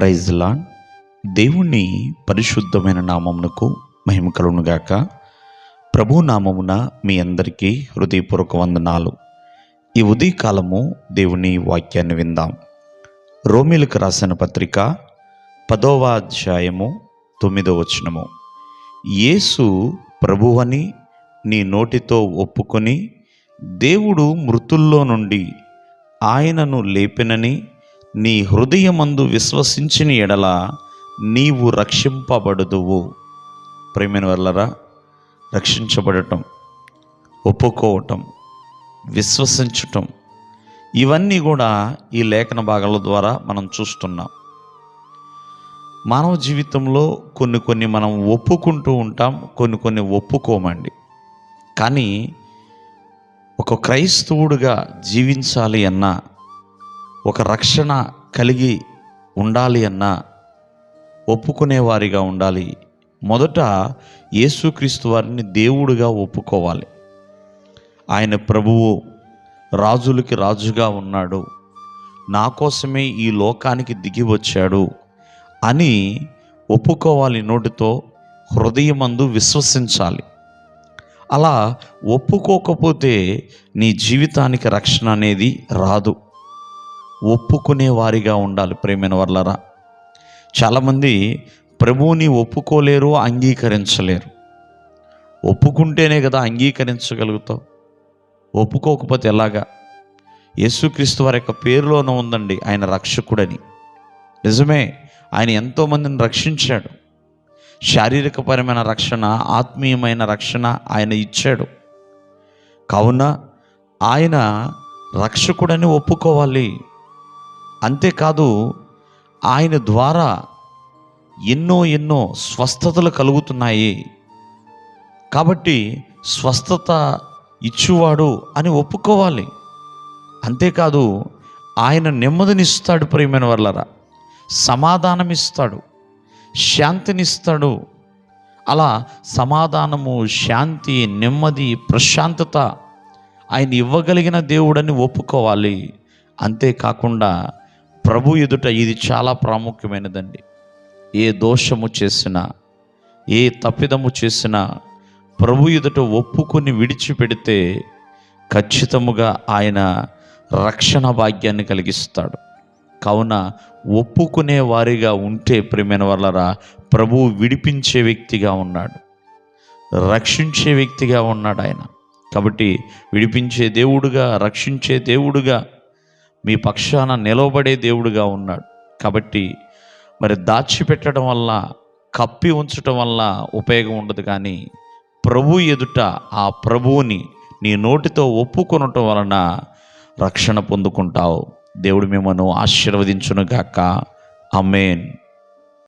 Praise lord. దేవుని పరిశుద్ధమైన నామమునకు మహిమ కలుగునుగాక. ప్రభు నామమున మీ అందరికీ హృదయపూర్వక వందనాలు. ఈ ఉదయకాలము దేవుని వాక్యాన్ని విందాం. రోమీలకు రాసిన పత్రిక 10వ అధ్యాయము 9వ వచనము. యేసు ప్రభువని నీ నోటితో ఒప్పుకొని దేవుడు మృతుల్లో నుండి ఆయనను లేపెనని నీ హృదయమందు విశ్వసించిన ఎడల నీవు రక్షింపబడుదువు. ప్రియమైన వాళ్ళరా, రక్షించబడటం, ఒప్పుకోవటం, విశ్వసించటం, ఇవన్నీ కూడా ఈ లేఖన భాగాల ద్వారా మనం చూస్తున్నాం. మానవ జీవితంలో కొన్ని మనం ఒప్పుకుంటూ ఉంటాం, కొన్ని ఒప్పుకోమండి. కానీ ఒక క్రైస్తవుడిగా జీవించాలి అన్నా, ఒక రక్షణ కలిగి ఉండాలి అన్నా ఒప్పుకునేవారిగా ఉండాలి. మొదట యేసుక్రీస్తు వారిని దేవుడిగా ఒప్పుకోవాలి. ఆయన ప్రభువు, రాజులకి రాజుగా ఉన్నాడు, నా కోసమే ఈ లోకానికి దిగి వచ్చాడు అని ఒప్పుకోవాలి. నోటితో, హృదయమందు విశ్వసించాలి. అలా ఒప్పుకోకపోతే నీ జీవితానికి రక్షణ అనేది రాదు. ఒప్పుకునే వారిగా ఉండాలి. ప్రియమైన వర్లరా, చాలామంది ప్రభువుని ఒప్పుకోలేరు, అంగీకరించలేరు. ఒప్పుకుంటేనే కదా అంగీకరించగలుగుతావు. ఒప్పుకోకపోతే ఎలాగా? యేసుక్రీస్తు వారి యొక్క పేరులోనే ఉందండి ఆయన రక్షకుడని. నిజమే, ఆయన ఎంతోమందిని రక్షించాడు. శారీరకపరమైన రక్షణ, ఆత్మీయమైన రక్షణ ఆయన ఇచ్చాడు. కావున ఆయన రక్షకుడని ఒప్పుకోవాలి. అంతేకాదు, ఆయన ద్వారా ఎన్నో స్వస్థతలు కలుగుతున్నాయి కాబట్టి స్వస్థత ఇచ్చువాడు అని ఒప్పుకోవాలి. అంతేకాదు, ఆయన నెమ్మదినిస్తాడు. ప్రియమైన వాళ్ళరా, సమాధానం ఇస్తాడు, శాంతినిస్తాడు. అలా సమాధానము, శాంతి, నెమ్మది, ప్రశాంతత ఆయన ఇవ్వగలిగిన దేవుడని ఒప్పుకోవాలి. అంతేకాకుండా ప్రభు ఎదుట ఇది చాలా ప్రాముఖ్యమైనదండి. ఏ దోషము చేసినా, ఏ తప్పిదము చేసినా ప్రభు ఎదుట ఒప్పుకొని విడిచిపెడితే ఖచ్చితముగా ఆయన రక్షణ భాగ్యాన్ని కలిగిస్తాడు. కావున ఒప్పుకునే వారిగా ఉంటే ప్రియమైన వాళ్ళరా, ప్రభువు విడిపించే వ్యక్తిగా ఉన్నాడు, రక్షించే వ్యక్తిగా ఉన్నాడు ఆయన. కాబట్టి విడిపించే దేవుడుగా, రక్షించే దేవుడుగా, మీ పక్షాన నిలవబడే దేవుడుగా ఉన్నాడు. కాబట్టి మరి దాచిపెట్టడం వల్ల, కప్పి ఉంచడం వల్ల ఉపయోగం ఉండదు. కానీ ప్రభు ఎదుట ఆ ప్రభువుని నీ నోటితో ఒప్పుకొనటం వలన రక్షణ పొందుకుంటావు. దేవుడు మిమ్మల్ని ఆశీర్వదించునుగాక. ఆమేన్.